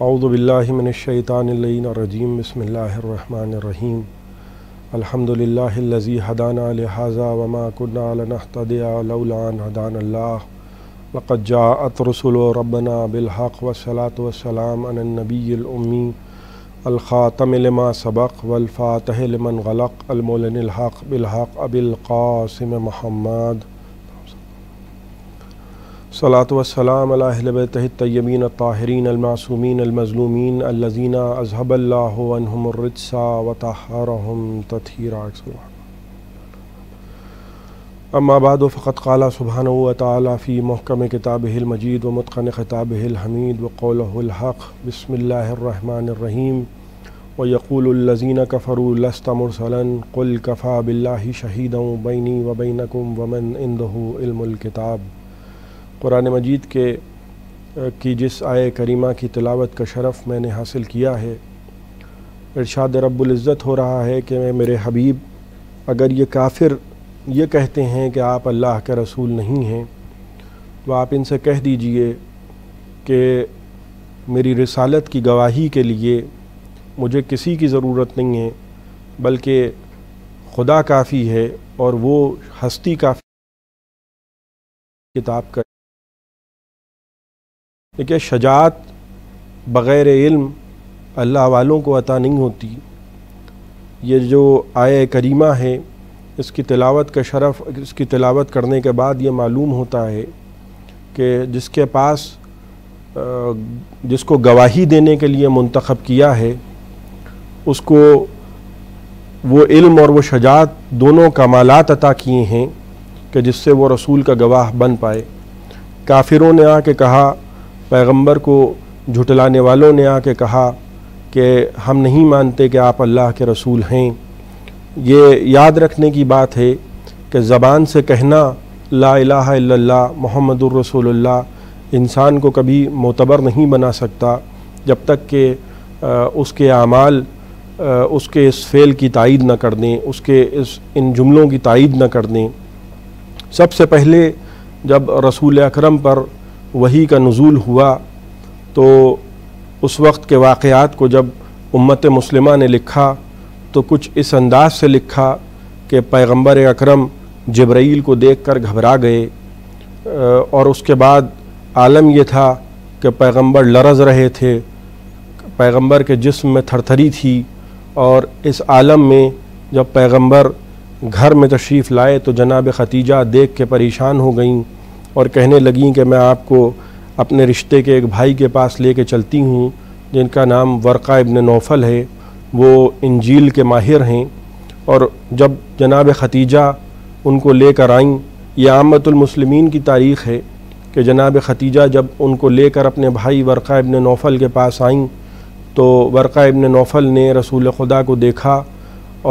اعوذ باللہ من الشیطان اللعین الرجیم بسم اللہ الرحمن الرحیم الحمدللہ الذی ہدانا لہذا وما کنا لنہتدی لولا ان ہدانا اللہ لقد جاءت رسل ربنا بالحق والصلاة والسلام علی النبی الامی الخاتم لما سبق والفاتح لمن غلق المعلن الحق بالحق ابی القاسم محمد صلاۃ والسلام علی اہل بیتہ الطیبین الطاہرین المعصومین المظلومین الذین اذھب اللہ عنہم الرجس وطہرہم تطہیرا۔ اما بعد فقد قال سبحانہ وتعالی فی محکم کتابہ المجید ومتقن خطابہ الحمید وقولہ الحق بسم اللہ الرحمن الرحیم ویقول الذین کفروا لست مرسلا قل کفی باللہ شہیدا بینی وبینکم ومن عندہ علم الکتاب۔ قرآن مجید کی جس آیہ کریمہ کی تلاوت کا شرف میں نے حاصل کیا ہے، ارشاد رب العزت ہو رہا ہے کہ میرے حبیب اگر یہ کافر یہ کہتے ہیں کہ آپ اللہ کے رسول نہیں ہیں تو آپ ان سے کہہ دیجئے کہ میری رسالت کی گواہی کے لیے مجھے کسی کی ضرورت نہیں ہے، بلکہ خدا کافی ہے اور وہ ہستی کافی کتاب کا۔ دیکھیے، شجاعت بغیر علم اللہ والوں کو عطا نہیں ہوتی۔ یہ جو آیہ کریمہ ہے اس کی تلاوت کا شرف، اس کی تلاوت کرنے کے بعد یہ معلوم ہوتا ہے کہ جس کے پاس جس کو گواہی دینے کے لیے منتخب کیا ہے اس کو وہ علم اور وہ شجاعت دونوں کمالات عطا کیے ہیں کہ جس سے وہ رسول کا گواہ بن پائے۔ کافروں نے آ کے کہا، پیغمبر کو جھٹلانے والوں نے آ کے کہا کہ ہم نہیں مانتے کہ آپ اللہ کے رسول ہیں۔ یہ یاد رکھنے کی بات ہے کہ زبان سے کہنا لا الہ الا اللہ محمد الرسول اللہ انسان کو کبھی معتبر نہیں بنا سکتا جب تک کہ اس کے اعمال اس کے اس فعل کی تائید نہ کر دیں، اس کے ان جملوں کی تائید نہ کر دیں۔ سب سے پہلے جب رسول اکرم پر وحی کا نزول ہوا تو اس وقت کے واقعات کو جب امت مسلمہ نے لکھا تو کچھ اس انداز سے لکھا کہ پیغمبر اکرم جبرائیل کو دیکھ کر گھبرا گئے، اور اس کے بعد عالم یہ تھا کہ پیغمبر لرز رہے تھے، پیغمبر کے جسم میں تھرتھری تھی، اور اس عالم میں جب پیغمبر گھر میں تشریف لائے تو جناب ختیجہ دیکھ کے پریشان ہو گئیں اور کہنے لگیں کہ میں آپ کو اپنے رشتے کے ایک بھائی کے پاس لے کے چلتی ہوں جن کا نام ورقہ ابن نوفل ہے، وہ انجیل کے ماہر ہیں۔ اور جب جناب ختیجہ ان کو لے کر آئیں، یہ عامت المسلمین کی تاریخ ہے کہ جناب ختیجہ جب ان کو لے کر اپنے بھائی ورقہ ابن نوفل کے پاس آئیں تو ورقہ ابن نوفل نے رسول خدا کو دیکھا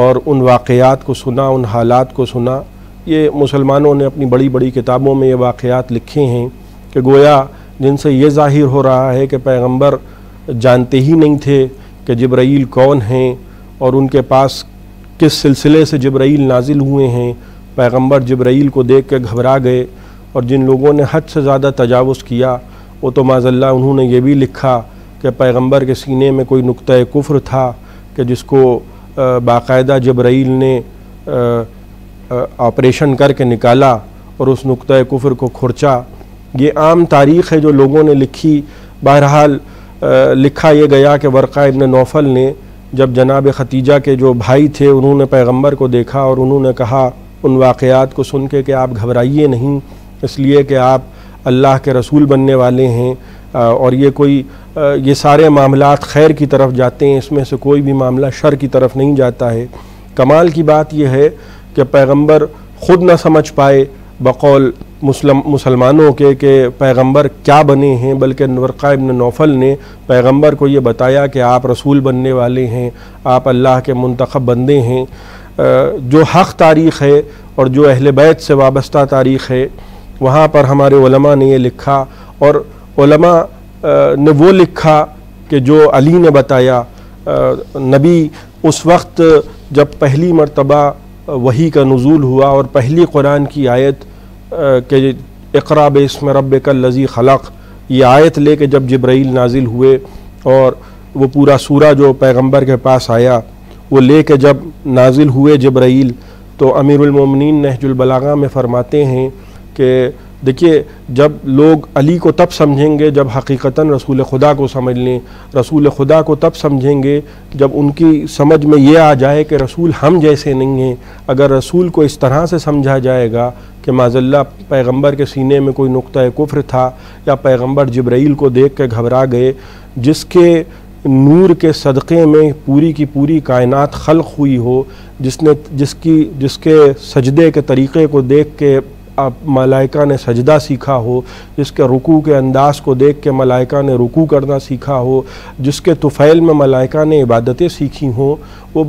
اور ان واقعات کو سنا، ان حالات کو سنا۔ یہ مسلمانوں نے اپنی بڑی بڑی کتابوں میں یہ واقعات لکھے ہیں کہ گویا جن سے یہ ظاہر ہو رہا ہے کہ پیغمبر جانتے ہی نہیں تھے کہ جبرائیل کون ہیں اور ان کے پاس کس سلسلے سے جبرائیل نازل ہوئے ہیں۔ پیغمبر جبرائیل کو دیکھ کے گھبرا گئے، اور جن لوگوں نے حد سے زیادہ تجاوز کیا وہ تو معاذ اللہ انہوں نے یہ بھی لکھا کہ پیغمبر کے سینے میں کوئی نقطہ کفر تھا کہ جس کو باقاعدہ جبرائیل نے آپریشن کر کے نکالا اور اس نقطہ کفر کو کھرچا۔ یہ عام تاریخ ہے جو لوگوں نے لکھی۔ بہرحال لکھا یہ گیا کہ ورقہ ابن نوفل نے جب جناب ختیجہ کے جو بھائی تھے انہوں نے پیغمبر کو دیکھا اور انہوں نے کہا ان واقعات کو سن کے کہ آپ گھبرائیے نہیں، اس لیے کہ آپ اللہ کے رسول بننے والے ہیں، اور یہ سارے معاملات خیر کی طرف جاتے ہیں، اس میں سے کوئی بھی معاملہ شر کی طرف نہیں جاتا ہے۔ کمال کی بات یہ ہے کہ پیغمبر خود نہ سمجھ پائے بقول مسلمانوں کے کہ پیغمبر کیا بنے ہیں، بلکہ ورقہ ابن نوفل نے پیغمبر کو یہ بتایا کہ آپ رسول بننے والے ہیں، آپ اللہ کے منتخب بندے ہیں۔ جو حق تاریخ ہے اور جو اہل بیت سے وابستہ تاریخ ہے وہاں پر ہمارے علماء نے یہ لکھا، اور علماء نے وہ لکھا کہ جو علی نے بتایا۔ نبی اس وقت جب پہلی مرتبہ وحی کا نزول ہوا اور پہلی قرآن کی آیت کہ اقرأ باسم ربک الذی خلق، یہ آیت لے کے جب جبرائیل نازل ہوئے اور وہ پورا سورہ جو پیغمبر کے پاس آیا وہ لے کے جب نازل ہوئے جبرائیل، تو امیر المومنین نہج البلاغہ میں فرماتے ہیں کہ دیکھیے جب لوگ علی کو تب سمجھیں گے جب حقیقتاً رسول خدا کو سمجھ لیں، رسول خدا کو تب سمجھیں گے جب ان کی سمجھ میں یہ آ جائے کہ رسول ہم جیسے نہیں ہیں۔ اگر رسول کو اس طرح سے سمجھا جائے گا کہ معاذ اللہ پیغمبر کے سینے میں کوئی نقطہ کفر تھا، یا پیغمبر جبرائیل کو دیکھ کے گھبرا گئے، جس کے نور کے صدقے میں پوری کی پوری کائنات خلق ہوئی ہو، جس کے سجدے کے طریقے کو دیکھ کے ملائکہ نے سجدہ سیکھا ہو، جس کے رکوع کے انداز کو دیکھ کے ملائکہ نے رکوع کرنا سیکھا ہو، جس کے طفیل میں ملائکہ نے عبادتیں سیکھی ہوں، وہ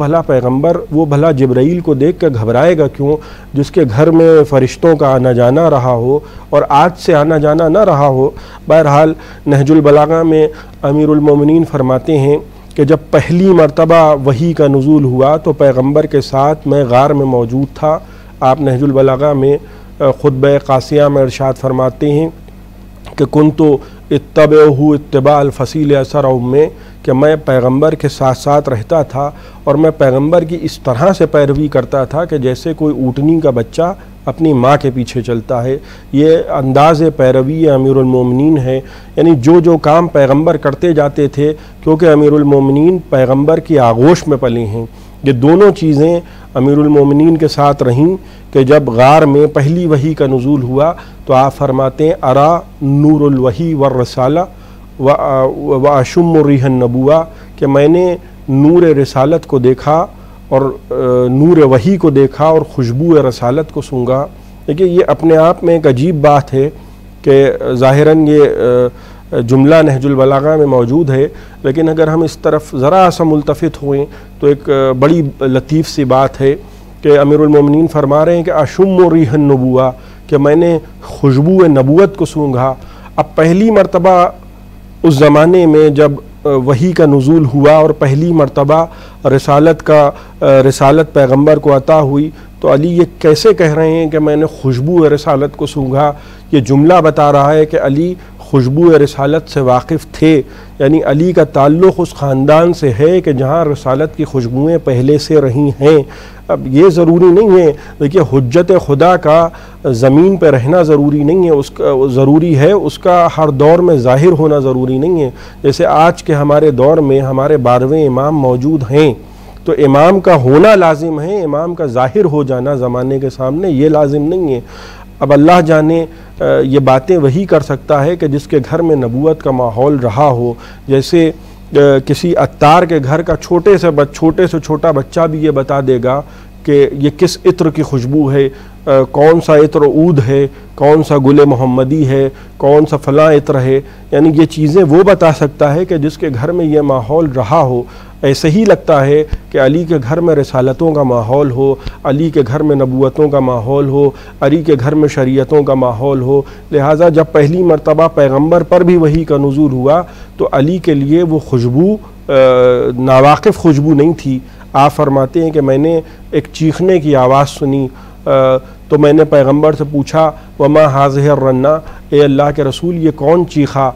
بھلا جبرائیل کو دیکھ کے گھبرائے گا کیوں؟ جس کے گھر میں فرشتوں کا آنا جانا رہا ہو اور آج سے آنا جانا نہ رہا ہو۔ بہرحال نہج البلاغہ میں امیر المومنین فرماتے ہیں کہ جب پہلی مرتبہ وحی کا نزول ہوا تو پیغمبر کے ساتھ میں غار میں موجود تھا۔ آپ نہج البلاغہ میں خطبہ قاسیہ میں ارشاد فرماتے ہیں کہ کنتو اتبعہ اتباع الفصیل اثر میں، کہ میں پیغمبر کے ساتھ ساتھ رہتا تھا اور میں پیغمبر کی اس طرح سے پیروی کرتا تھا کہ جیسے کوئی اونٹنی کا بچہ اپنی ماں کے پیچھے چلتا ہے۔ یہ انداز پیروی امیر المومنین ہے، یعنی جو کام پیغمبر کرتے جاتے تھے، کیونکہ امیر المومنین پیغمبر کی آغوش میں پلے ہیں۔ یہ دونوں چیزیں امیر المومنین کے ساتھ رہیں کہ جب غار میں پہلی وحی کا نزول ہوا تو آپ فرماتے ہیں ارا نور الوحی والرسالہ واشم ریح النبوہ، کہ میں نے نور رسالت کو دیکھا اور نور وحی کو دیکھا اور خوشبو رسالت کو سونگا۔ دیکھیے یہ اپنے آپ میں ایک عجیب بات ہے کہ ظاہراً یہ جملہ نہج البلاغہ میں موجود ہے، لیکن اگر ہم اس طرف ذرا سا ملتفت ہوئیں تو ایک بڑی لطیف سی بات ہے کہ امیر المومنین فرما رہے ہیں کہ اشم ریح النبوہ، کہ میں نے خوشبو نبوت کو سونگھا۔ اب پہلی مرتبہ اس زمانے میں جب وحی کا نزول ہوا اور پہلی مرتبہ رسالت پیغمبر کو عطا ہوئی تو علی یہ کیسے کہہ رہے ہیں کہ میں نے خوشبو رسالت کو سونگھا؟ یہ جملہ بتا رہا ہے کہ علی خوشبو رسالت سے واقف تھے، یعنی علی کا تعلق اس خاندان سے ہے کہ جہاں رسالت کی خوشبوئیں پہلے سے رہی ہیں۔ اب یہ ضروری نہیں ہے، دیکھیے حجت خدا کا زمین پہ رہنا ضروری نہیں ہے، اس کا ضروری ہے اس کا ہر دور میں ظاہر ہونا ضروری نہیں ہے۔ جیسے آج کے ہمارے دور میں ہمارے 12ویں امام موجود ہیں تو امام کا ہونا لازم ہے، امام کا ظاہر ہو جانا زمانے کے سامنے یہ لازم نہیں ہے۔ اب اللہ جانے یہ باتیں وہی کر سکتا ہے کہ جس کے گھر میں نبوت کا ماحول رہا ہو۔ جیسے کسی عطار کے گھر کا چھوٹے سے چھوٹا بچہ بھی یہ بتا دے گا کہ یہ کس عطر کی خوشبو ہے، کون سا عطر عود ہے، کون سا گل محمدی ہے، کون سا فلاں عطر ہے، یعنی یہ چیزیں وہ بتا سکتا ہے کہ جس کے گھر میں یہ ماحول رہا ہو۔ ایسے ہی لگتا ہے کہ علی کے گھر میں رسالتوں کا ماحول ہو، علی کے گھر میں نبوتوں کا ماحول ہو، علی کے گھر میں شریعتوں کا ماحول ہو، لہٰذا جب پہلی مرتبہ پیغمبر پر بھی وحی کا نزول ہوا تو علی کے لیے وہ خوشبو ناواقف خوشبو نہیں تھی۔ آپ فرماتے ہیں کہ میں نے ایک چیخنے کی آواز سنی تو میں نے پیغمبر سے پوچھا وما ہاذہ الرنہ، اے اللہ کے رسول یہ کون چیخا؟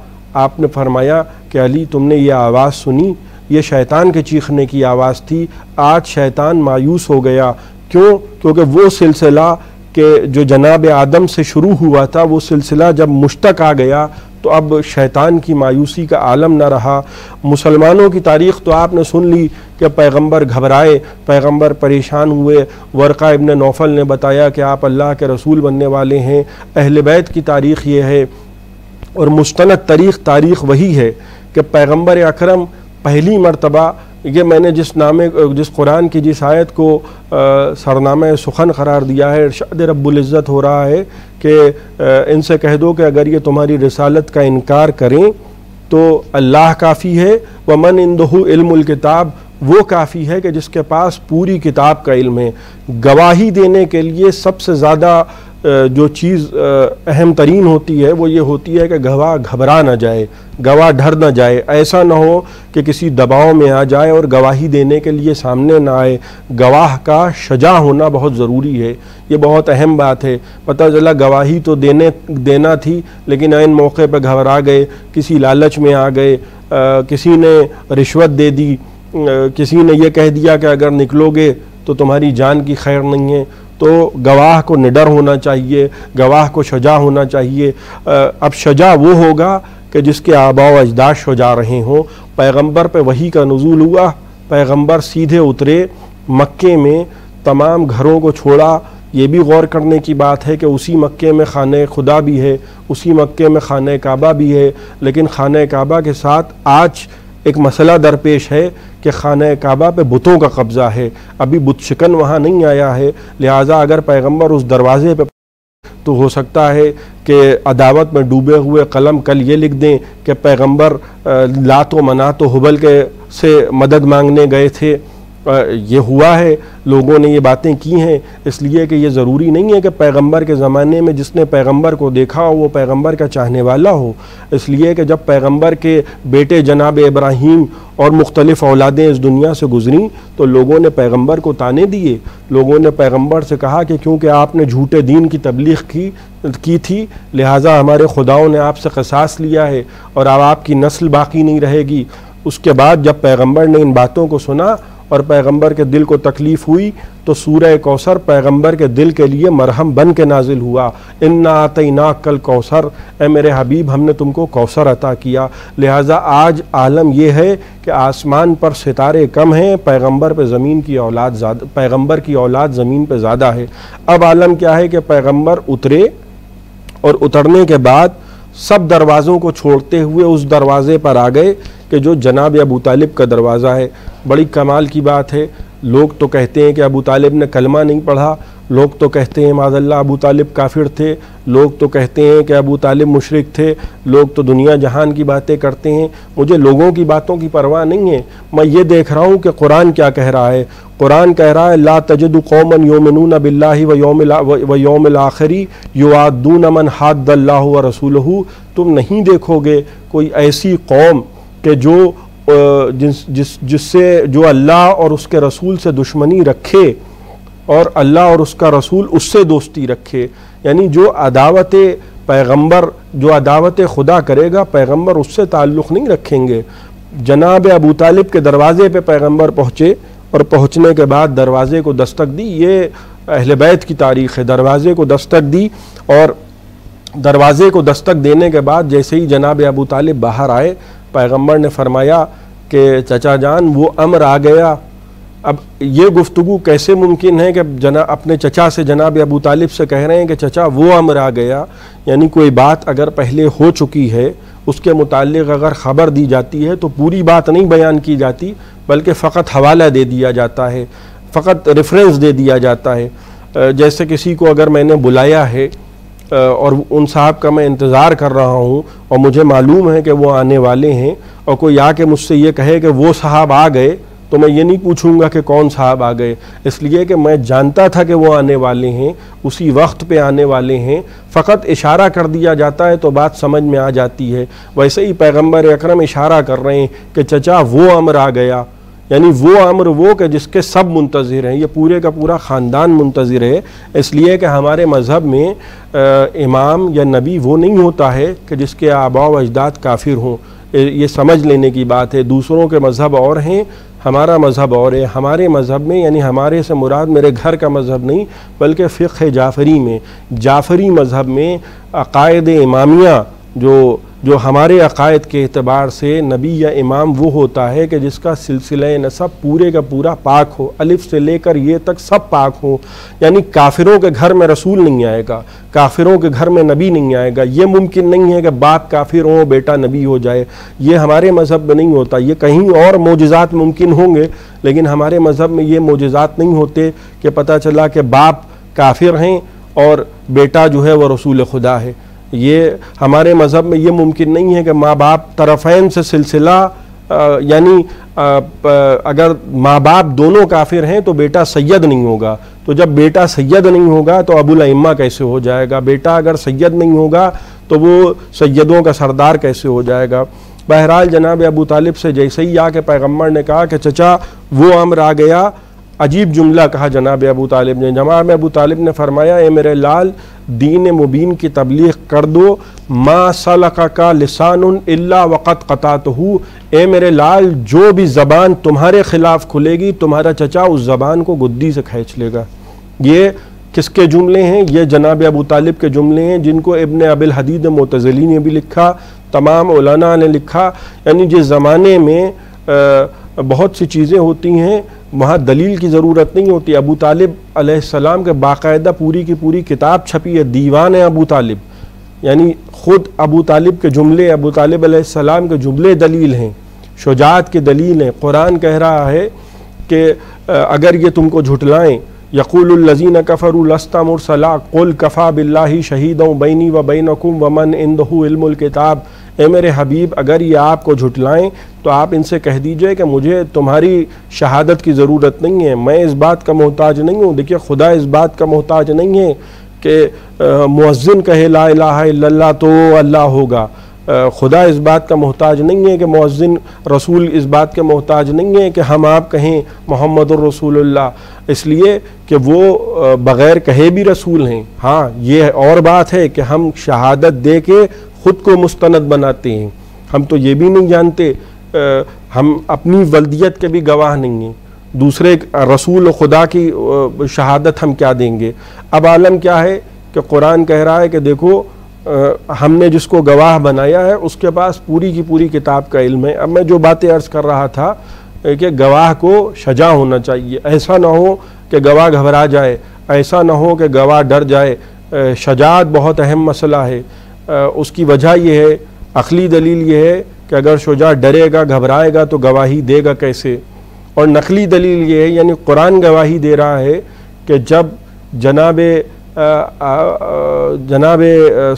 آپ نے فرمایا کہ علی تم نے یہ آواز سنی، یہ شیطان کے چیخنے کی آواز تھی۔ آج شیطان مایوس ہو گیا، کیوں؟ کیونکہ وہ سلسلہ کہ جو جناب آدم سے شروع ہوا تھا وہ سلسلہ جب مشتق آ گیا تو اب شیطان کی مایوسی کا عالم نہ رہا۔ مسلمانوں کی تاریخ تو آپ نے سن لی کہ پیغمبر گھبرائے، پیغمبر پریشان ہوئے، ورقہ ابن نوفل نے بتایا کہ آپ اللہ کے رسول بننے والے ہیں۔ اہل بیت کی تاریخ یہ ہے، اور مستند تاریخ وہی ہے کہ پیغمبر اکرم پہلی مرتبہ، یہ میں نے جس قرآن کی جس آیت کو سرنامہ سخن قرار دیا ہے، ارشاد رب العزت ہو رہا ہے کہ ان سے کہہ دو کہ اگر یہ تمہاری رسالت کا انکار کریں تو اللہ کافی ہے، ومن عنده علم الکتاب، وہ کافی ہے کہ جس کے پاس پوری کتاب کا علم ہے۔ گواہی دینے کے لیے سب سے زیادہ جو چیز اہم ترین ہوتی ہے وہ یہ ہوتی ہے کہ گواہ گھبرا نہ جائے، گواہ ڈر نہ جائے، ایسا نہ ہو کہ کسی دباؤ میں آ جائے اور گواہی دینے کے لیے سامنے نہ آئے۔ گواہ کا شجاع ہونا بہت ضروری ہے، یہ بہت اہم بات ہے۔ پتہ چلا گواہی تو دینا تھی لیکن عین موقع پہ گھبرا گئے، کسی لالچ میں آ گئے، کسی نے رشوت دے دی، کسی نے یہ کہہ دیا کہ اگر نکلو گے تو تمہاری جان کی خیر نہیں ہے، تو گواہ کو نڈر ہونا چاہیے، گواہ کو شجاع ہونا چاہیے۔ اب شجاع وہ ہوگا کہ جس کے آباء و اجداد شجاع رہے ہوں۔ پیغمبر پہ وحی کا نزول ہوا، پیغمبر سیدھے اترے مکے میں، تمام گھروں کو چھوڑا۔ یہ بھی غور کرنے کی بات ہے کہ اسی مکے میں خانہ خدا بھی ہے، اسی مکے میں خانہ کعبہ بھی ہے، لیکن خانہ کعبہ کے ساتھ آج ایک مسئلہ درپیش ہے کہ خانہ کعبہ پہ بتوں کا قبضہ ہے، ابھی بت شکن وہاں نہیں آیا ہے، لہٰذا اگر پیغمبر اس دروازے پہ تو ہو سکتا ہے کہ عداوت میں ڈوبے ہوئے قلم کل یہ لکھ دیں کہ پیغمبر لات و منات و حبل کے سے مدد مانگنے گئے تھے۔ یہ ہوا ہے، لوگوں نے یہ باتیں کی ہیں، اس لیے کہ یہ ضروری نہیں ہے کہ پیغمبر کے زمانے میں جس نے پیغمبر کو دیکھا ہو وہ پیغمبر کا چاہنے والا ہو۔ اس لیے کہ جب پیغمبر کے بیٹے جناب ابراہیم اور مختلف اولادیں اس دنیا سے گزریں تو لوگوں نے پیغمبر کو طعنے دیے، لوگوں نے پیغمبر سے کہا کہ کیونکہ آپ نے جھوٹے دین کی تبلیغ کی تھی لہٰذا ہمارے خداؤں نے آپ سے قصاص لیا ہے اور اب آپ کی نسل باقی نہیں رہے گی۔ اس کے بعد جب پیغمبر نے ان باتوں کو سنا اور پیغمبر کے دل کو تکلیف ہوئی تو سورہ کوثر پیغمبر کے دل کے لیے مرہم بن کے نازل ہوا۔ انا اعطیناک الکوثر، اے میرے حبیب ہم نے تم کو کوثر عطا کیا۔ لہٰذا آج عالم یہ ہے کہ آسمان پر ستارے کم ہیں، پیغمبر پہ زمین کی اولاد زیادہ، پیغمبر کی اولاد زمین پہ زیادہ ہے۔ اب عالم کیا ہے کہ پیغمبر اترے اور اترنے کے بعد سب دروازوں کو چھوڑتے ہوئے اس دروازے پر آ گئے کہ جو جناب ابو طالب کا دروازہ ہے۔ بڑی کمال کی بات ہے، لوگ تو کہتے ہیں کہ ابو طالب نے کلمہ نہیں پڑھا، لوگ تو کہتے ہیں معاذ اللہ ابو طالب کافر تھے، لوگ تو کہتے ہیں کہ ابو طالب مشرک تھے، لوگ تو دنیا جہان کی باتیں کرتے ہیں۔ مجھے لوگوں کی باتوں کی پرواہ نہیں ہے، میں یہ دیکھ رہا ہوں کہ قرآن کیا کہہ رہا ہے۔ قرآن کہہ رہا ہے لا تجد قوما یؤمنون باللہ ویوم الآخر یوادون من حاد اللہ ورسولہ، تم نہیں دیکھو گے کوئی ایسی قوم کہ جس سے جو اللہ اور اس کے رسول سے دشمنی رکھے اور اللہ اور اس کا رسول اس سے دوستی رکھے، یعنی جو عداوت پیغمبر، جو عداوت خدا کرے گا پیغمبر اس سے تعلق نہیں رکھیں گے۔ جناب ابو طالب کے دروازے پہ پیغمبر پہنچے اور پہنچنے کے بعد دروازے کو دستک دی، یہ اہل بیت کی تاریخ ہے، دروازے کو دستک دی اور دروازے کو دستک دینے کے بعد جیسے ہی جناب ابو طالب باہر آئے پیغمبر نے فرمایا کہ چچا جان وہ امر آ گیا۔ اب یہ گفتگو کیسے ممکن ہے کہ اپنے چچا سے جناب ابو طالب سے کہہ رہے ہیں کہ چچا وہ امر آ گیا، یعنی کوئی بات اگر پہلے ہو چکی ہے اس کے متعلق اگر خبر دی جاتی ہے تو پوری بات نہیں بیان کی جاتی بلکہ فقط حوالہ دے دیا جاتا ہے، فقط ریفرنس دے دیا جاتا ہے۔ جیسے کسی کو اگر میں نے بلایا ہے اور ان صاحب کا میں انتظار کر رہا ہوں اور مجھے معلوم ہے کہ وہ آنے والے ہیں اور کوئی آ کے مجھ سے یہ کہے کہ وہ صاحب آ گئے تو میں یہ نہیں پوچھوں گا کہ کون صاحب آ گئے، اس لیے کہ میں جانتا تھا کہ وہ آنے والے ہیں، اسی وقت پہ آنے والے ہیں، فقط اشارہ کر دیا جاتا ہے تو بات سمجھ میں آ جاتی ہے۔ ویسے ہی پیغمبر اکرم اشارہ کر رہے ہیں کہ چچا وہ امر آ گیا، یعنی وہ امر وہ کہ جس کے سب منتظر ہیں، یہ پورے کا پورا خاندان منتظر ہے۔ اس لیے کہ ہمارے مذہب میں امام یا نبی وہ نہیں ہوتا ہے کہ جس کے آباء و اجداد کافر ہوں، یہ سمجھ لینے کی بات ہے۔ دوسروں کے مذہب اور ہیں، ہمارا مذہب اور ہے۔ ہمارے مذہب میں یعنی ہمارے سے مراد میرے گھر کا مذہب نہیں بلکہ فقہ جعفری میں، جعفری مذہب میں عقائد امامیہ جو ہمارے عقائد کے اعتبار سے نبی یا امام وہ ہوتا ہے کہ جس کا سلسلہ نسب پورے کا پورا پاک ہو، الف سے لے کر یہ تک سب پاک ہو، یعنی کافروں کے گھر میں رسول نہیں آئے گا، کافروں کے گھر میں نبی نہیں آئے گا۔ یہ ممکن نہیں ہے کہ باپ کافر ہو بیٹا نبی ہو جائے، یہ ہمارے مذہب میں نہیں ہوتا۔ یہ کہیں اور معجزات ممکن ہوں گے لیکن ہمارے مذہب میں یہ معجزات نہیں ہوتے کہ پتہ چلا کہ باپ کافر ہیں اور بیٹا جو ہے وہ رسول خدا ہے۔ یہ ہمارے مذہب میں یہ ممکن نہیں ہے کہ ماں باپ طرفین سے سلسلہ، یعنی اگر ماں باپ دونوں کافر ہیں تو بیٹا سید نہیں ہوگا، تو جب بیٹا سید نہیں ہوگا تو ابو الائمہ کیسے ہو جائے گا؟ بیٹا اگر سید نہیں ہوگا تو وہ سیدوں کا سردار کیسے ہو جائے گا؟ بہرحال جناب ابو طالب سے جیسے ہی آ کے پیغمبر نے کہا کہ چچا وہ امر آ گیا، عجیب جملہ کہا جناب ابو طالب نے. جناب ابو طالب نے فرمایا اے میرے لال دین مبین کی تبلیغ کر دو. ما سلکک لسان الا وقد قطعتہ. اے میرے لال جو بھی زبان تمہارے خلاف کھلے گی تمہارا چچا اس زبان کو گدی سے کھینچ لے گا. یہ کس کے جملے ہیں؟ یہ جناب ابو طالب کے جملے ہیں جن کو ابن ابی الحدید معتزلی نے بھی لکھا, تمام علماء نے لکھا. یعنی جس زمانے میں بہت سی چیزیں ہوتی ہیں وہاں دلیل کی ضرورت نہیں ہوتی. ابو طالب علیہ السلام کے باقاعدہ پوری کی پوری کتاب چھپی ہے, دیوان ہے ابو طالب. یعنی خود ابو طالب کے جملے, ابو طالب علیہ السلام کے جملے دلیل ہیں, شجاعت کی دلیل ہیں. قرآن کہہ رہا ہے کہ اگر یہ تم کو جھٹلائیں, یقول الذین کفروا لست مرسلا قل کفی باللہ شہیدا بینی و بینکم ومن عندہ علم الکتاب. اے میرے حبیب اگر یہ آپ کو جھٹلائیں تو آپ ان سے کہہ دیجئے کہ مجھے تمہاری شہادت کی ضرورت نہیں ہے, میں اس بات کا محتاج نہیں ہوں. دیکھیے خدا اس بات کا محتاج نہیں ہے کہ مؤذن کہے لا الہ الا اللہ تو اللہ ہوگا. خدا اس بات کا محتاج نہیں ہے کہ مؤذن, رسول اس بات کے محتاج نہیں ہے کہ ہم آپ کہیں محمد الرسول اللہ, اس لیے کہ وہ بغیر کہے بھی رسول ہیں. ہاں یہ اور بات ہے کہ ہم شہادت دے کے خود کو مستند بناتے ہیں. ہم تو یہ بھی نہیں جانتے, ہم اپنی ولدیت کے بھی گواہ نہیں ہیں, دوسرے رسول خدا کی شہادت ہم کیا دیں گے. اب عالم کیا ہے کہ قرآن کہہ رہا ہے کہ دیکھو ہم نے جس کو گواہ بنایا ہے اس کے پاس پوری کی پوری کتاب کا علم ہے. اب میں جو باتیں عرض کر رہا تھا کہ گواہ کو شجاع ہونا چاہیے, ایسا نہ ہو کہ گواہ گھبرا جائے, ایسا نہ ہو کہ گواہ ڈر جائے. شجاعت بہت اہم مسئلہ ہے. اس کی وجہ یہ ہے, عقلی دلیل یہ ہے کہ اگر شجاع ڈرے گا گھبرائے گا تو گواہی دے گا کیسے, اور نقلی دلیل یہ ہے یعنی قرآن گواہی دے رہا ہے کہ جب جناب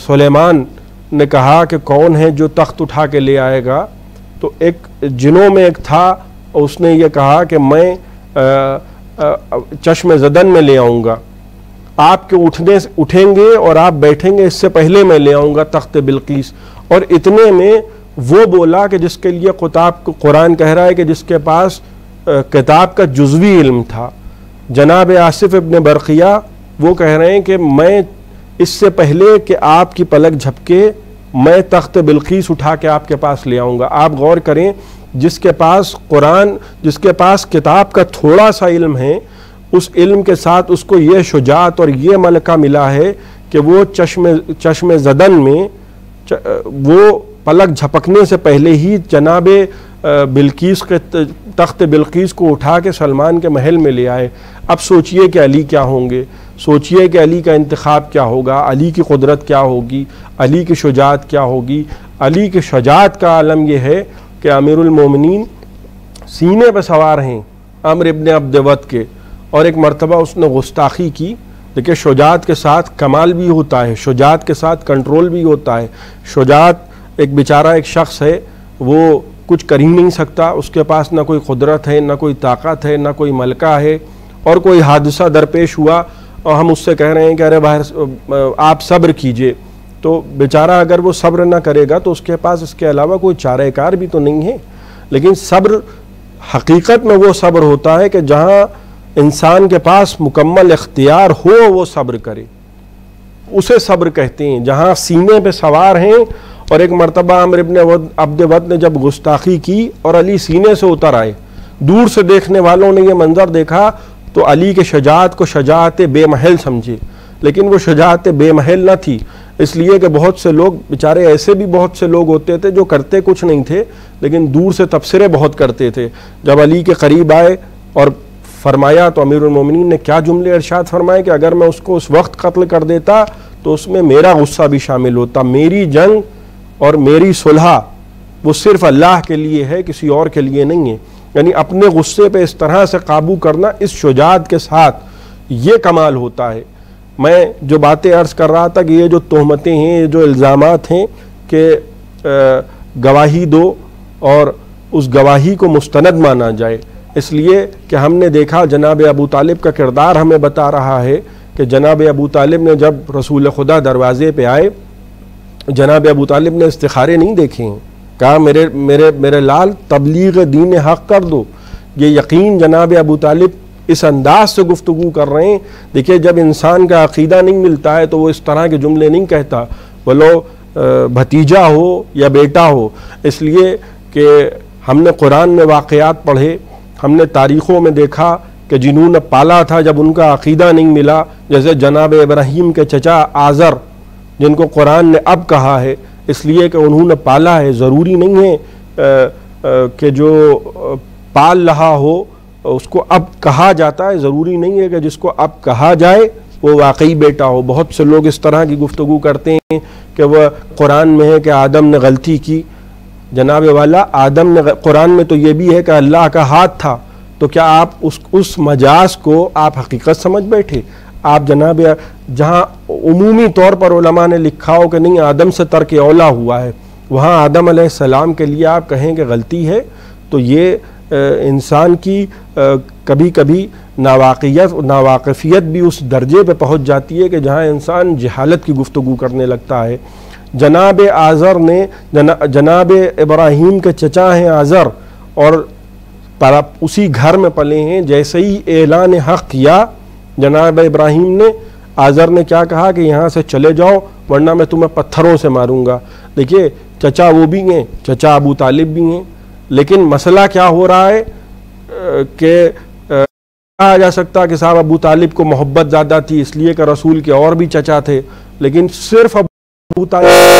سلیمان نے کہا کہ کون ہے جو تخت اٹھا کے لے آئے گا, تو ایک جنوں میں ایک تھا, اس نے یہ کہا کہ میں چشم زدن میں لے آؤں گا, آپ کے اٹھیں گے اور آپ بیٹھیں گے اس سے پہلے میں لے آؤں گا تخت بلقیس. اور اتنے میں وہ بولا کہ جس کے لیے قرآن کہہ رہا ہے کہ جس کے پاس کتاب کا جزوی علم تھا, جناب آصف ابن برقیہ, وہ کہہ رہے ہیں کہ میں اس سے پہلے کہ آپ کی پلک جھپکے میں تخت بلقیس اٹھا کے آپ کے پاس لے آؤں گا. آپ غور کریں, جس کے پاس قرآن, جس کے پاس کتاب کا تھوڑا سا علم ہے, اس علم کے ساتھ اس کو یہ شجاعت اور یہ ملکہ ملا ہے کہ وہ چشم زدن میں وہ پلک جھپکنے سے پہلے ہی جناب بلقیس کے تخت بلقیس کو اٹھا کے سلمان کے محل میں لے آئے. اب سوچئے کہ علی کیا ہوں گے, سوچئے کہ علی کا انتخاب کیا ہوگا, علی کی قدرت کیا ہوگی, علی کی شجاعت کیا ہوگی. علی کی شجاعت کا عالم یہ ہے کہ امیر المومنین سینے پہ سوار ہیں عمرو ابن عبد ود کے, اور ایک مرتبہ اس نے گستاخی کی. دیکھیں شجاعت کے ساتھ کمال بھی ہوتا ہے, شجاعت کے ساتھ کنٹرول بھی ہوتا ہے. شجاعت ایک بیچارہ ایک شخص ہے, وہ کچھ کر ہی نہیں سکتا, اس کے پاس نہ کوئی قدرت ہے, نہ کوئی طاقت ہے, نہ کوئی ملکہ ہے, اور کوئی حادثہ درپیش ہوا اور ہم اس سے کہہ رہے ہیں کہ ارے باہر آپ صبر کیجئے, تو بیچارہ اگر وہ صبر نہ کرے گا تو اس کے پاس اس کے علاوہ کوئی چارہ کار بھی تو نہیں ہے. لیکن صبر حقیقت میں وہ صبر ہوتا ہے کہ جہاں انسان کے پاس مکمل اختیار ہو وہ صبر کرے, اسے صبر کہتے ہیں. جہاں سینے پہ سوار ہیں, اور ایک مرتبہ عمرو ابن عبد ود نے جب گستاخی کی اور علی سینے سے اتر آئے, دور سے دیکھنے والوں نے یہ منظر دیکھا تو علی کے شجاعت کو شجاعت بے محل سمجھے, لیکن وہ شجاعت بے محل نہ تھی. اس لیے کہ بہت سے لوگ بیچارے ایسے بھی بہت سے لوگ ہوتے تھے جو کرتے کچھ نہیں تھے لیکن دور سے تبصرے بہت کرتے تھے. جب علی کے قریب آئے اور فرمایا تو امیر المومنین نے کیا جملے ارشاد فرمائے کہ اگر میں اس کو اس وقت قتل کر دیتا تو اس میں میرا غصہ بھی شامل ہوتا, میری جنگ اور میری صلح وہ صرف اللہ کے لیے ہے, کسی اور کے لیے نہیں ہے. یعنی اپنے غصے پہ اس طرح سے قابو کرنا اس شجاعت کے ساتھ یہ کمال ہوتا ہے. میں جو باتیں عرض کر رہا تھا کہ یہ جو تہمتیں ہیں, یہ جو الزامات ہیں کہ گواہی دو اور اس گواہی کو مستند مانا جائے, اس لیے کہ ہم نے دیکھا جناب ابو طالب کا کردار ہمیں بتا رہا ہے کہ جناب ابو طالب نے جب رسول خدا دروازے پہ آئے, جناب ابو طالب نے استخارے نہیں دیکھے ہیں, کہا میرے لال تبلیغ دین حق کر دو. یہ یقین جناب ابو طالب اس انداز سے گفتگو کر رہے ہیں. دیکھیے جب انسان کا عقیدہ نہیں ملتا ہے تو وہ اس طرح کے جملے نہیں کہتا، بولو بھتیجا ہو یا بیٹا ہو. اس لیے کہ ہم نے قرآن میں واقعات پڑھے، ہم نے تاریخوں میں دیکھا کہ جنہوں نے پالا تھا جب ان کا عقیدہ نہیں ملا، جیسے جناب ابراہیم کے چچا آزر جن کو قرآن نے اب کہا ہے اس لیے کہ انہوں نے پالا ہے. ضروری نہیں ہے کہ جو پال رہا ہو اس کو اب کہا جاتا ہے، ضروری نہیں ہے کہ جس کو اب کہا جائے وہ واقعی بیٹا ہو. بہت سے لوگ اس طرح کی گفتگو کرتے ہیں کہ وہ قرآن میں ہے کہ آدم نے غلطی کی. جناب والا آدم نے قرآن میں تو یہ بھی ہے کہ اللہ کا ہاتھ تھا، تو کیا آپ اس مجاز کو آپ حقیقت سمجھ بیٹھے؟ آپ جناب جہاں عمومی طور پر علماء نے لکھا ہو کہ نہیں آدم سے ترک اولا ہوا ہے، وہاں آدم علیہ السلام کے لیے آپ کہیں کہ غلطی ہے، تو یہ انسان کی کبھی کبھی ناواقفیت بھی اس درجے پہ پہنچ جاتی ہے کہ جہاں انسان جہالت کی گفتگو کرنے لگتا ہے. جناب آزر نے جناب ابراہیم کے چچا ہیں آزر، اور اسی گھر میں پلے ہیں. جیسے ہی اعلان حق کیا جناب ابراہیم نے، آزر نے کیا کہا کہ یہاں سے چلے جاؤ ورنہ میں تمہیں پتھروں سے ماروں گا. دیکھیے چچا وہ بھی ہیں، چچا ابو طالب بھی ہیں، لیکن مسئلہ کیا ہو رہا ہے کہ کہا جا سکتا کہ صاحب ابو طالب کو محبت زیادہ تھی اس لیے کہ رسول کے اور بھی چچا تھے، لیکن صرف ابو طالب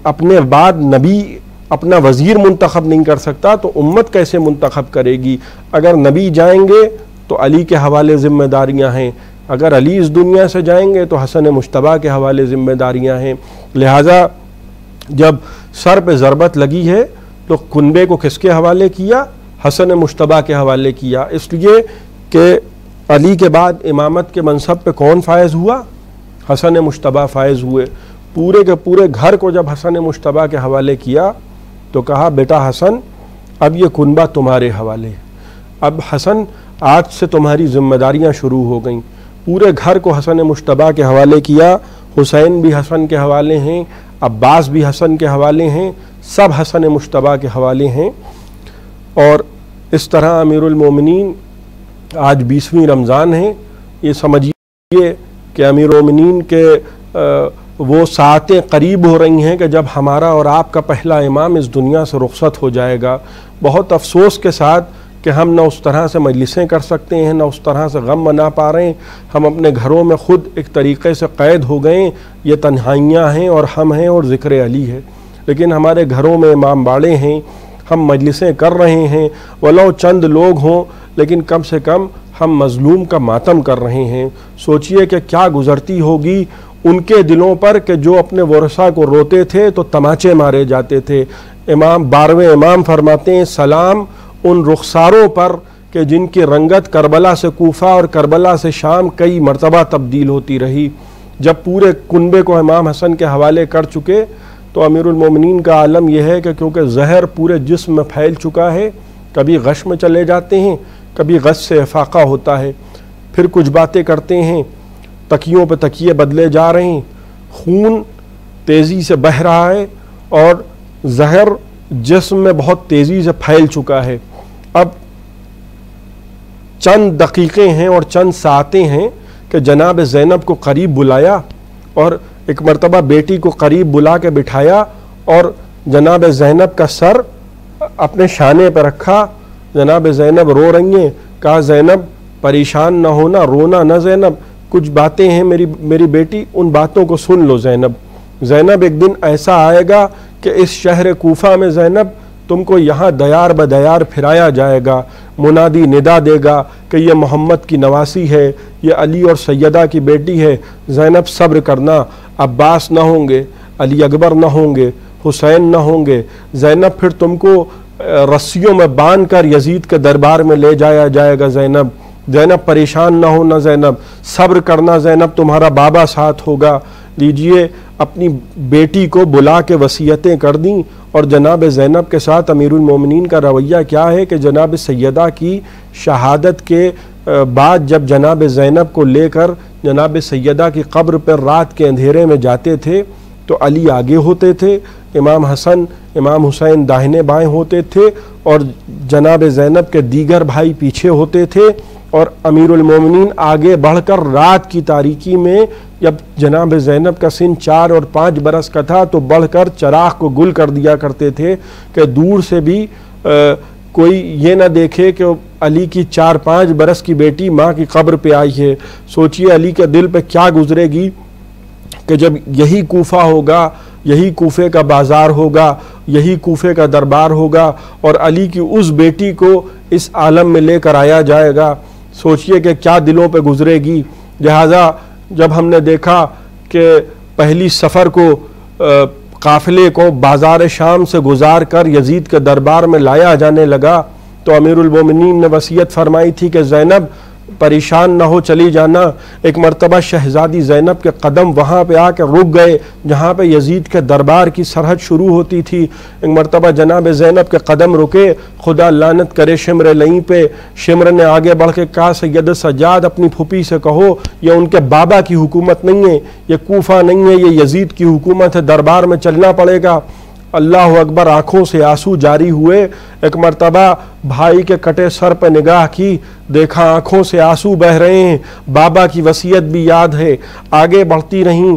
اپنے بعد نبی اپنا وزیر منتخب نہیں کر سکتا تو امت کیسے منتخب کرے گی؟ اگر نبی جائیں گے تو علی کے حوالے ذمہ داریاں ہیں، اگر علی اس دنیا سے جائیں گے تو حسن مجتبیٰ کے حوالے ذمہ داریاں ہیں۔ لہٰذا جب سر پہ ضربت لگی ہے تو کنبے کو کس کے حوالے کیا؟ حسن مجتبیٰ کے حوالے کیا، اس لیے کہ علی کے بعد امامت کے منصب پہ کون فائز ہوا؟ حسن مجتبیٰ فائز ہوئے۔ پورے کے پورے گھر کو جب حسن مجتبیٰ کے حوالے کیا تو کہا بیٹا حسن اب یہ کنبہ تمہارے حوالے، اب حسن آج سے تمہاری ذمہ داریاں شروع ہو گئیں۔ پورے گھر کو حسن مجتبیٰ کے حوالے کیا، حسین بھی حسن کے حوالے ہیں، عباس بھی حسن کے حوالے ہیں، سب حسن مجتبیٰ کے حوالے ہیں۔ اور اس طرح امیر المومنین آج 20ویں رمضان ہے، یہ سمجھیے کہ امیر المومنین کے وہ ساعتیں قریب ہو رہی ہیں کہ جب ہمارا اور آپ کا پہلا امام اس دنیا سے رخصت ہو جائے گا۔ بہت افسوس کے ساتھ کہ ہم نہ اس طرح سے مجلسیں کر سکتے ہیں، نہ اس طرح سے غم منا پا رہے ہیں، ہم اپنے گھروں میں خود ایک طریقے سے قید ہو گئے ہیں، یہ تنہائیاں ہیں اور ہم ہیں اور ذکر علی ہے، لیکن ہمارے گھروں میں امام باڑے ہیں، ہم مجلسیں کر رہے ہیں، ولو چند لوگ ہوں لیکن کم سے کم ہم مظلوم کا ماتم کر رہے ہیں۔ سوچئے کہ کیا گزرتی ہوگی ان کے دلوں پر کہ جو اپنے ورثاء کو روتے تھے تو تماچے مارے جاتے تھے۔ امام 12ویں امام فرماتے ہیں سلام ان رخساروں پر کہ جن کی رنگت کربلا سے کوفہ اور کربلا سے شام کئی مرتبہ تبدیل ہوتی رہی۔ جب پورے کنبے کو امام حسن کے حوالے کر چکے تو امیر المومنین کا عالم یہ ہے کہ کیونکہ زہر پورے جسم میں پھیل چکا ہے، کبھی غش میں چلے جاتے ہیں، کبھی غش سے افاقہ ہوتا ہے، پھر کچھ باتیں کرتے ہیں، تکیوں پہ تکیے بدلے جا رہے ہیں، خون تیزی سے بہہ رہا ہے اور زہر جسم میں بہت تیزی سے پھیل چکا ہے۔ اب چند دقیقے ہیں اور چند ساعتیں ہیں کہ جناب زینب کو قریب بلایا اور ایک مرتبہ بیٹی کو قریب بلا کے بٹھایا اور جناب زینب کا سر اپنے شانے پہ رکھا۔ جناب زینب رو رہی ہیں، کہا زینب پریشان نہ ہونا، رونا نہ زینب، کچھ باتیں ہیں میری بیٹی، ان باتوں کو سن لو زینب۔ زینب ایک دن ایسا آئے گا کہ اس شہر کوفہ میں زینب تم کو یہاں دیار بدیار پھرایا جائے گا، منادی ندا دے گا کہ یہ محمد کی نواسی ہے، یہ علی اور سیدہ کی بیٹی ہے، زینب صبر کرنا، عباس نہ ہوں گے، علی اکبر نہ ہوں گے، حسین نہ ہوں گے، زینب پھر تم کو رسیوں میں باندھ کر یزید کے دربار میں لے جایا جائے گا، زینب پریشان نہ ہونا، زینب صبر کرنا، زینب تمہارا بابا ساتھ ہوگا۔ لیجئے اپنی بیٹی کو بلا کے وصیتیں کر دیں، اور جناب زینب کے ساتھ امیر المومنین کا رویہ کیا ہے کہ جناب سیدہ کی شہادت کے بعد جب جناب زینب کو لے کر جناب سیدہ کی قبر پر رات کے اندھیرے میں جاتے تھے تو علی آگے ہوتے تھے، امام حسن امام حسین داہنے بائیں ہوتے تھے اور جناب زینب کے دیگر بھائی پیچھے ہوتے تھے، اور امیر المومنین آگے بڑھ کر رات کی تاریکی میں جب جناب زینب کا سن 4 اور 5 برس کا تھا تو بڑھ کر چراغ کو گل کر دیا کرتے تھے کہ دور سے بھی کوئی یہ نہ دیکھے کہ علی کی 4-5 برس کی بیٹی ماں کی قبر پہ آئی ہے۔ سوچئے علی کے دل پہ کیا گزرے گی کہ جب یہی کوفہ ہوگا، یہی کوفے کا بازار ہوگا، یہی کوفے کا دربار ہوگا اور علی کی اس بیٹی کو اس عالم میں لے کر آیا جائے گا، سوچئے کہ کیا دلوں پہ گزرے گی۔ لہٰذا جب ہم نے دیکھا کہ پہلی سفر کو قافلے کو بازار شام سے گزار کر یزید کے دربار میں لایا جانے لگا تو امیر المومنین نے وصیت فرمائی تھی کہ زینب پریشان نہ ہو، چلی جانا۔ ایک مرتبہ شہزادی زینب کے قدم وہاں پہ آ کے رک گئے جہاں پہ یزید کے دربار کی سرحد شروع ہوتی تھی۔ ایک مرتبہ جناب زینب کے قدم رکے، خدا لعنت کرے شمر لئیں پہ۔ شمر نے آگے بڑھ کے کہا سید سجاد اپنی پھوپھی سے کہو یہ ان کے بابا کی حکومت نہیں ہے، یہ کوفہ نہیں ہے، یہ یزید کی حکومت ہے، دربار میں چلنا پڑے گا۔ اللہ اکبر، آنکھوں سے آنسو جاری ہوئے۔ ایک مرتبہ بھائی کے کٹے سر پہ نگاہ کی، دیکھا آنکھوں سے آنسو بہہ رہے ہیں، بابا کی وصیت بھی یاد ہے، آگے بڑھتی رہیں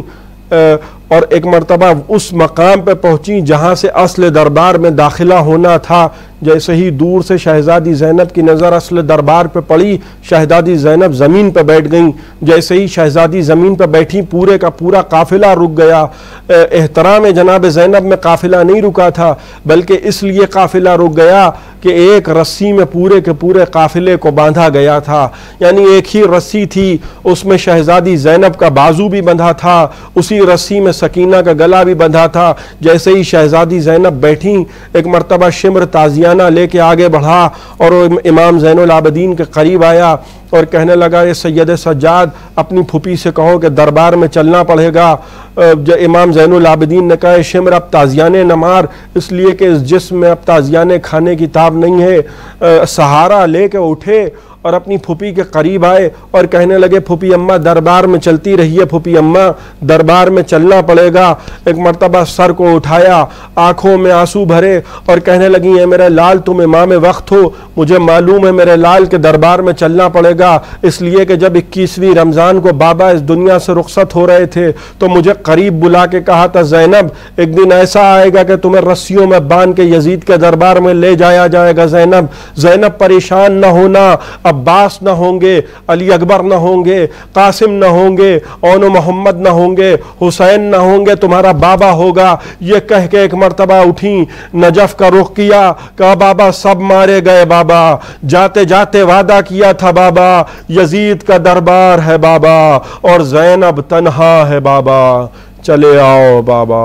اور ایک مرتبہ اس مقام پہ پہنچی جہاں سے اصل دربار میں داخلہ ہونا تھا۔ جیسے ہی دور سے شہزادی زینب کی نظر اصل دربار پہ پڑی، شہزادی زینب زمین پہ بیٹھ گئیں۔ جیسے ہی شہزادی زمین پہ بیٹھی، پورے کا پورا قافلہ رک گیا۔ احترام جناب زینب میں قافلہ نہیں رکا تھا، بلکہ اس لیے قافلہ رک گیا کہ ایک رسی میں پورے کے پورے قافلے کو باندھا گیا تھا۔ یعنی ایک ہی رسی تھی، اس میں شہزادی زینب کا بازو بھی بندھا تھا، اسی رسی میں سکینہ کا گلا بھی بندھا تھا۔ جیسے ہی شہزادی زینب بیٹھیں، ایک مرتبہ شمر تازیانہ لے کے آگے بڑھا اور امام زین العابدین کے قریب آیا اور کہنے لگا، یہ سید سجاد، اپنی پھوپھی سے کہو کہ دربار میں چلنا پڑے گا۔ امام زین العابدین نے کہا، شمر اب تازیانے نہ مار، اس لیے کہ اس جسم میں اب تازیانے کھانے کی تاب نہیں ہے۔ سہارا لے کے اٹھے اور اپنی پھوپھی کے قریب آئے اور کہنے لگے، پھوپھی اماں دربار میں چلتی رہیے، پھوپھی اماں دربار میں چلنا پڑے گا۔ ایک مرتبہ سر کو اٹھایا، آنکھوں میں آنسو بھرے اور کہنے لگی، اے میرے لال، تم امام وقت ہو، مجھے معلوم ہے میرے لال کے دربار میں چلنا پڑے گا، اس لیے کہ جب 21ویں رمضان کو بابا اس دنیا سے رخصت ہو رہے تھے تو مجھے قریب بلا کے کہا تھا، زینب ایک دن ایسا آئے گا کہ تمہیں رسیوں میں باندھ کے یزید کے دربار میں لے جایا جائے گا۔ زینب پریشان نہ ہونا، عباس نہ ہوں گے، علی اکبر نہ ہوں گے، قاسم نہ ہوں گے، اون و محمد نہ ہوں گے، حسین نہ ہوں گے، تمہارا بابا ہوگا۔ یہ کہہ کے ایک مرتبہ اٹھیں، نجف کا رخ کیا، کہا بابا سب مارے گئے، بابا جاتے جاتے وعدہ کیا تھا، بابا یزید کا دربار ہے بابا اور زینب تنہا ہے بابا، چلے آؤ بابا،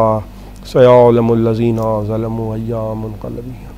سیعلم الذین ظلموا ایام منقلبین۔